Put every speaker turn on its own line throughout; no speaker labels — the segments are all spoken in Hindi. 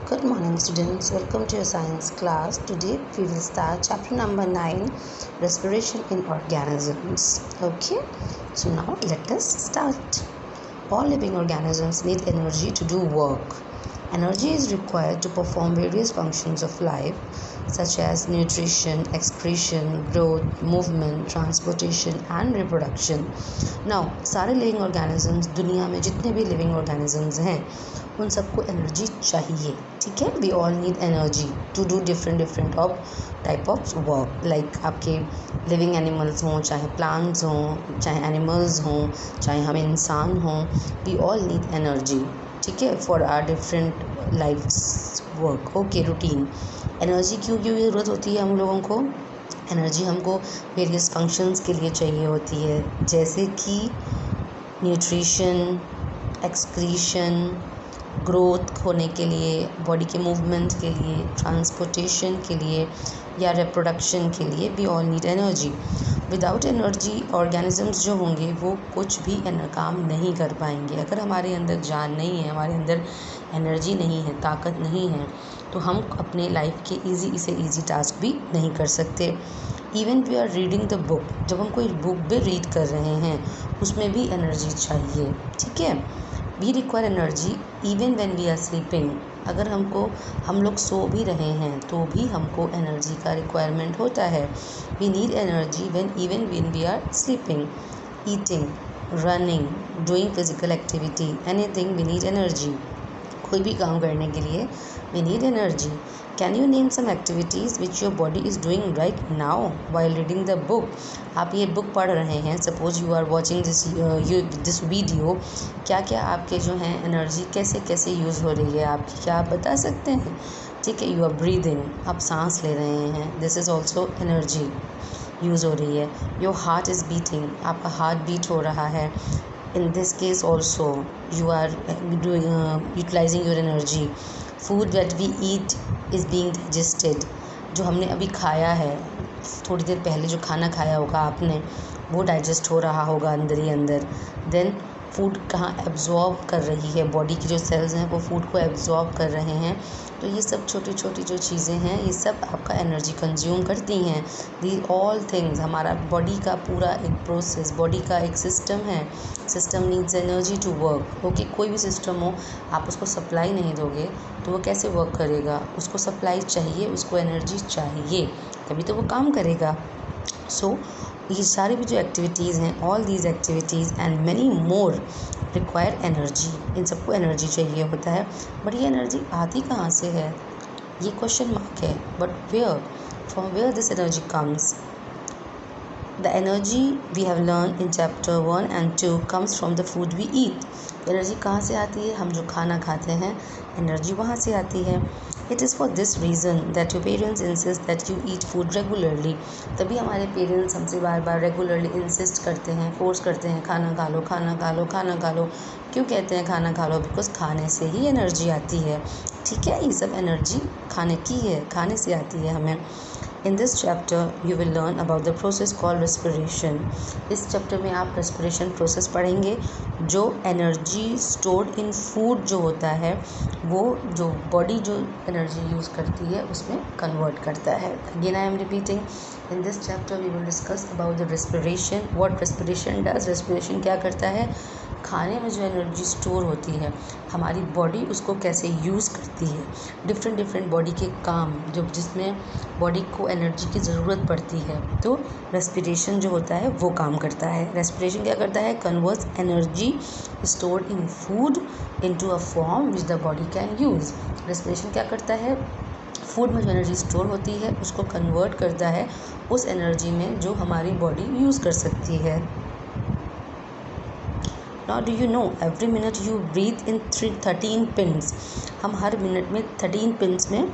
Good morning students, welcome to your science class. Today we will start chapter number 9, respiration in organisms. Okay, so now let us start. All living organisms need energy to do work. Energy is required to perform various functions of life such as nutrition, excretion, growth, movement, transportation and reproduction. Now सारे लिविंग ऑर्गेनिजम्स, दुनिया में जितने भी लिविंग ऑर्गेनिजम्स हैं उन सबको एनर्जी चाहिए. ठीक है, we all need energy to do different type of work. Like आपके लिविंग एनिमल्स हों, चाहे प्लांट्स हों, चाहे एनिमल्स हों, चाहे हम इंसान हों, वी ऑल नीड एनर्जी. ठीक है, for our different life work. Okay, routine. Energy क्यों ज़रूरत होती है हम लोगों को? एनर्जी हमको वेरियस फंक्शंस के लिए चाहिए होती है, जैसे कि न्यूट्रिशन, एक्सक्रीशन, ग्रोथ होने के लिए, बॉडी के मूवमेंट के लिए, ट्रांसपोर्टेशन के लिए या रिप्रोडक्शन के लिए. We all need energy. Without energy organisms जो होंगे वो कुछ भी काम नहीं कर पाएंगे. अगर हमारे अंदर जान नहीं है, हमारे अंदर एनर्जी नहीं है, ताकत नहीं है, तो हम अपने लाइफ के ईजी टास्क भी नहीं कर सकते. Even we are reading the book, जब हम कोई बुक भी रीड कर रहे हैं उसमें भी एनर्जी चाहिए. ठीक है, we require energy even when we are sleeping. अगर हम लोग सो भी रहे हैं तो भी हमको एनर्जी का रिक्वायरमेंट होता है. We need energy even when we are sleeping, eating, running, doing physical activity, anything we need energy. कोई भी काम करने के लिए we need energy. Can you name some activities which your body is doing right now while reading the book? आप ये बुक पढ़ रहे हैं, suppose you are watching this video. क्या क्या आपके जो हैं एनर्जी कैसे यूज़ हो रही है आपकी, क्या आप बता सकते हैं? ठीक है, यू आर ब्रीदिंग, आप सांस ले रहे हैं, this is also energy use हो रही है. योर हार्ट इज़ बीटिंग, आपका हार्ट बीट हो रहा है. In this case also you are utilizing your energy. Food that we eat is being digested. जो हमने अभी खाया है, थोड़ी देर पहले जो खाना खाया होगा आपने, वो डाइजेस्ट हो रहा होगा अंदर ही अंदर. देन फूड कहाँ एब्जॉर्ब कर रही है, बॉडी की जो सेल्स हैं वो फूड को एब्जॉर्ब कर रहे हैं. तो ये सब छोटी छोटी जो चीज़ें हैं ये सब आपका एनर्जी कंज्यूम करती हैं. दी ऑल थिंग्स, हमारा बॉडी का पूरा एक प्रोसेस, बॉडी का एक सिस्टम है. System needs energy to work. Okay, कोई भी सिस्टम हो, आप उसको सप्लाई नहीं दोगे तो वो कैसे वर्क करेगा? उसको सप्लाई चाहिए, उसको एनर्जी चाहिए, तभी तो वो काम करेगा. सो ये सारी भी जो एक्टिविटीज़ हैं, all these activities and many more require energy. इन सबको एनर्जी चाहिए होता है. बट ये एनर्जी आती कहाँ से है, ये क्वेश्चन मार्क है. But where, from where this energy comes? The energy we have learned in chapter 1 and 2 comes from the food we eat. Energy कहाँ से आती है? हम जो खाना खाते हैं, एनर्जी वहाँ से आती है. It is for this reason that your parents insist that you eat food regularly. तभी हमारे पेरेंट्स हमसे बार बार रेगुलरली इंसिस्ट करते हैं, फोर्स करते हैं, खाना खा लो, खाना खा लो, खाना खा लो. क्यों कहते हैं खाना खा लो? बिकॉज खाने से ही एनर्जी आती है. ठीक है, ये सब एनर्जी खाने की है, खाने से आती है हमें. In this chapter you will learn about the process called respiration. इस चैप्टर में आप respiration process पढ़ेंगे. जो एनर्जी stored in food जो होता है वो जो बॉडी जो एनर्जी यूज़ करती है उसमें कन्वर्ट करता है. Again I am repeating, in this chapter we will discuss about the respiration. What respiration does? respiration क्या करता है? खाने में जो एनर्जी स्टोर होती है, हमारी बॉडी उसको कैसे यूज़ करती है. डिफरेंट बॉडी के काम जो जिसमें बॉडी को एनर्जी की ज़रूरत पड़ती है, तो रेस्पिरेशन जो होता है वो काम करता है. रेस्पिरेशन क्या करता है? Converts energy stored in food into a form which the body can use. Respiration क्या करता है? फूड में जो एनर्जी स्टोर होती है उसको कन्वर्ट करता है उस एनर्जी में जो हमारी बॉडी यूज़ कर सकती है. Now do you know every minute you breathe in 13 pins. हम हर मिनट में 13 पिंस में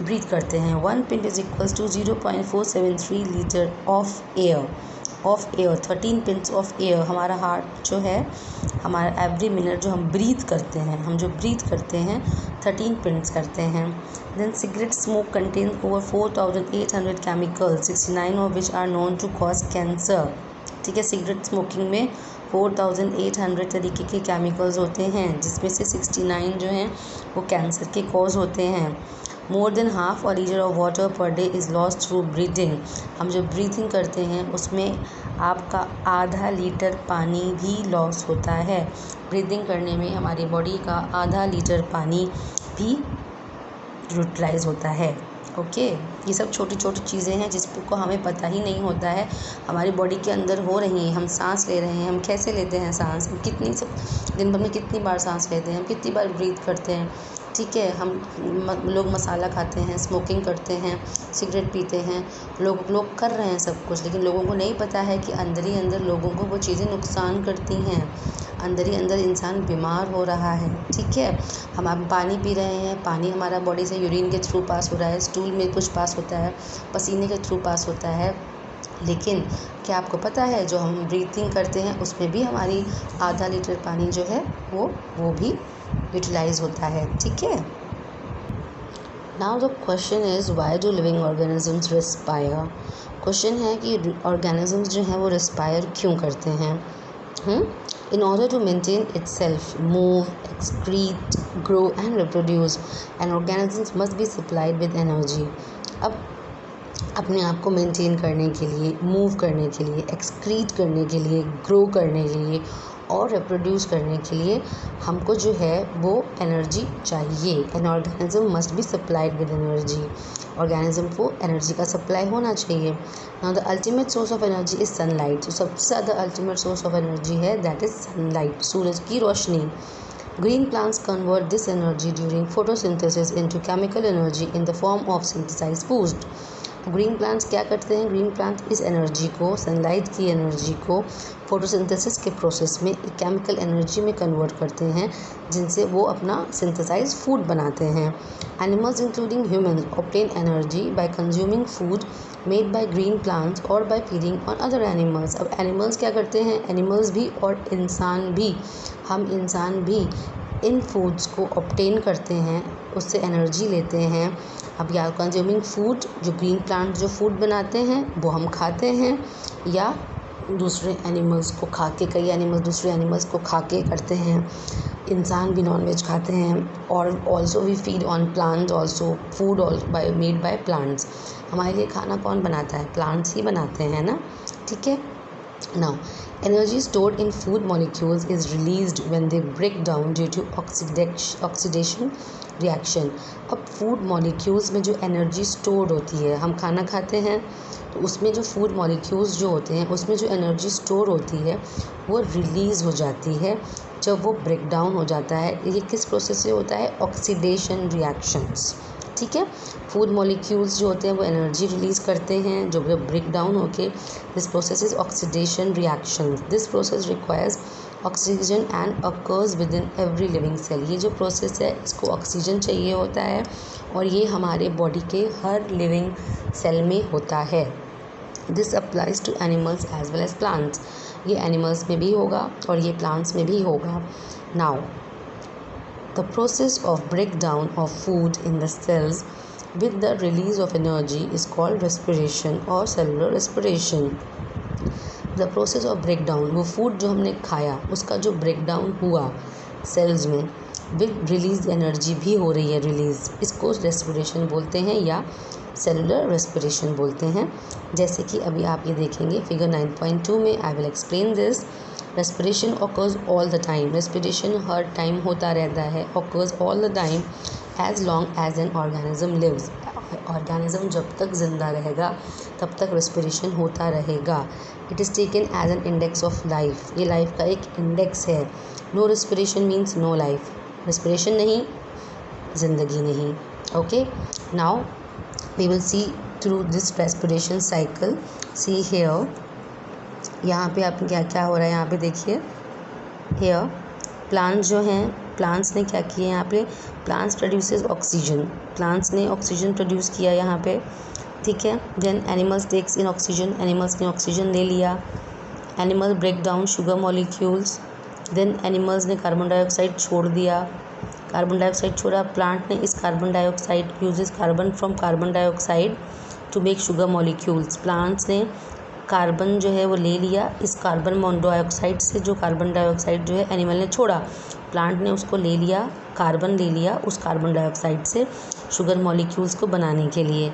ब्रीथ करते हैं. 1 pint is equals to 0.473 litre of air. 13 pins of air. हमारा हार्ट जो है, हमारा एवरी मिनट जो हम ब्रीथ करते हैं, हम जो ब्रीथ करते हैं 13 पिंस करते हैं. Then cigarette smoke contains over 4800 chemicals, 69 of which are known to cause cancer. ठीक है, सिगरेट स्मोकिंग में 4800 तरीके के केमिकल्स होते हैं, जिसमें से 69 जो हैं वो कैंसर के कॉज होते हैं। More than half a litre of water per day is lost through breathing. हम जब ब्रीथिंग करते हैं उसमें आपका आधा लीटर पानी भी लॉस होता है। ब्रीदिंग करने में हमारी बॉडी का आधा लीटर पानी भी यूटिलाइज होता है। ओके, ये सब छोटी छोटी चीज़ें हैं जिसको हमें पता ही नहीं होता है हमारी बॉडी के अंदर हो रही हैं। हम सांस ले रहे हैं, हम कैसे लेते हैं सांस, हम दिन भर में कितनी बार सांस लेते हैं, हम कितनी बार ब्रीथ करते हैं। ठीक है, हम लोग मसाला खाते हैं, स्मोकिंग करते हैं, सिगरेट पीते हैं, लोग कर रहे हैं सब कुछ, लेकिन लोगों को नहीं पता है कि अंदर ही अंदर लोगों को वो चीज़ें नुकसान करती हैं। अंदर ही अंदर इंसान बीमार हो रहा है। ठीक है, हम पानी पी रहे हैं, पानी हमारा बॉडी से यूरिन के थ्रू पास हो रहा है, स्टूल में कुछ पास होता है, पसीने के थ्रू पास होता है, लेकिन क्या आपको पता है जो हम ब्रीथिंग करते हैं उसमें भी हमारी आधा लीटर पानी जो है वो भी यूटिलाइज होता है। ठीक है, now the question is why do living organisms respire. Question है कि ऑर्गेनिजम्स जो हैं वो रिस्पायर क्यों करते हैं। In order to maintain itself, move, excrete, grow and reproduce, an organism must be supplied with energy. अब अपने आप को मेंटेन करने के लिए, मूव करने के लिए, एक्सक्रीट करने के लिए, ग्रो करने के लिए और रिप्रोड्यूस करने के लिए हमको जो है वो एनर्जी चाहिए। An organism must be supplied with energy. Organism को एनर्जी का सप्लाई होना चाहिए। Now the ultimate source of energy is sunlight. तो सबसे ज़्यादा अल्टीमेट सोर्स ऑफ एनर्जी है दैट इज़ सनलाइट, सूरज की रोशनी। Green plants convert this energy during photosynthesis into chemical energy in the form of synthesized food. Green plants क्या करते हैं, ग्रीन प्लांट इस एनर्जी को, सनलाइट की एनर्जी को फोटोसिंथेसिस के प्रोसेस में एक केमिकल एनर्जी में कन्वर्ट करते हैं, जिनसे वो अपना सिंथेसाइज फूड बनाते हैं। Animals including humans obtain energy by consuming food made by green plants और by feeding on other animals. अब एनिमल्स क्या करते हैं, एनिमल्स भी और इंसान भी, हम इंसान भी इन फूड्स को ऑब्टेन करते हैं, उससे एनर्जी लेते हैं। अब या कंज्यूमिंग फूड, जो ग्रीन प्लांट जो फूड बनाते हैं वो हम खाते हैं, या दूसरे एनिमल्स को खा के, कई एनिमल्स दूसरे एनिमल्स को खा के करते हैं। इंसान भी नॉनवेज खाते हैं। और also we feed on plants also, food made by plants. हमारे लिए खाना कौन बनाता है, प्लांट्स ही बनाते हैं ना। ठीक है, now energy stored in food molecules is released when they break down due to oxidation reaction. अब फूड मॉलिक्यूल्स में जो एनर्जी स्टोर्ड होती है, हम खाना खाते हैं तो उसमें जो फूड मॉलिक्यूल्स जो होते हैं उसमें जो एनर्जी स्टोर होती है वो रिलीज़ हो जाती है जब वो ब्रेक डाउन हो जाता है। ये किस प्रोसेस से होता है, ऑक्सीडेशन रिएक्शंस। ठीक है, फूड मॉलिक्यूल्स जो होते हैं वो एनर्जी रिलीज़ करते हैं जो ब्रेक डाउन होके, this process is oxidation reaction. This process requires oxygen and occurs within every living cell. ये जो प्रोसेस है इसको ऑक्सीजन चाहिए होता है और ये हमारे बॉडी के हर लिविंग सेल में होता है। This applies to animals as well as plants. ये एनिमल्स में भी होगा और ये प्लांट्स में भी होगा। Now the process of breakdown of food in the cells with the release of energy is called respiration or cellular respiration. The process of breakdown, वो फूड जो हमने खाया उसका जो ब्रेकडाउन हुआ सेल्स में विद रिलीज एनर्जी भी हो रही है रिलीज़, इसको रेस्पिरेशन बोलते हैं या सेलुलर रेस्पिरेशन बोलते हैं। जैसे कि अभी आप ये देखेंगे फिगर 9.2 में, I will explain this. Respiration occurs all the time. Respiration हर टाइम होता रहता है, occurs all the time as long as an organism lives. Organism जब तक ज़िंदा रहेगा तब तक रेस्पिरेशन होता रहेगा। It is taken as an index of life. ये लाइफ का एक इंडेक्स है। No respiration means no life. Respiration नहीं, ज़िंदगी नहीं। Okay, now we will see through this respiration cycle. See here, यहाँ पे आप क्या क्या हो रहा है, यहाँ पे देखिए। हेयर प्लांट्स जो हैं, प्लांट्स ने क्या किया यहाँ पे, प्लांट्स प्रोड्यूसेस ऑक्सीजन। प्लांट्स ने ऑक्सीजन प्रोड्यूस किया यहाँ पे। ठीक है, then animals takes in oxygen. Animals ने ऑक्सीजन ले लिया। Animal break down sugar molecules. Then animals ने कार्बन डाइऑक्साइड छोड़ दिया। कार्बन डाइऑक्साइड छोड़ा, प्लांट ने इस carbon dioxide uses carbon from carbon dioxide to make sugar molecules. Plants ने कार्बन जो है वो ले लिया, इस कार्बन डाइऑक्साइड से जो कार्बन डाइऑक्साइड जो है एनिमल ने छोड़ा, प्लांट ने उसको ले लिया, कार्बन ले लिया उस कार्बन डाइऑक्साइड से शुगर मॉलिक्यूल्स को बनाने के लिए,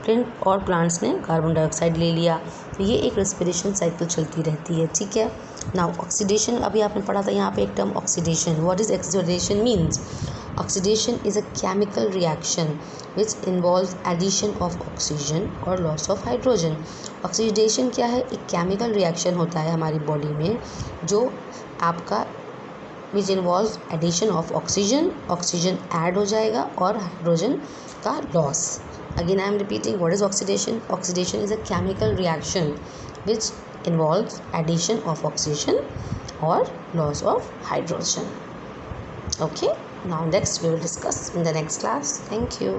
प्लांट और प्लांट्स ने कार्बन डाइऑक्साइड ले लिया। तो ये एक रेस्पिरेशन साइकिल चलती रहती है, ठीक है। नाउ ऑक्सीडेशन, अभी आपने पढ़ा था यहाँ पे एक term oxidation. What is oxidation means? Oxidation is a chemical reaction which involve addition of oxygen और लॉस ऑफ हाइड्रोजन। ऑक्सीडेशन क्या है? एक केमिकल रिएक्शन होता है हमारी बॉडी में जो आपका which involve addition of oxygen, oxygen add हो जाएगा और हाइड्रोजन का लॉस। Again I am repeating, what is oxidation? Oxidation is a chemical reaction which involves addition of oxygen or loss of hydrogen. Okay, now next we will discuss in the next class. Thank you.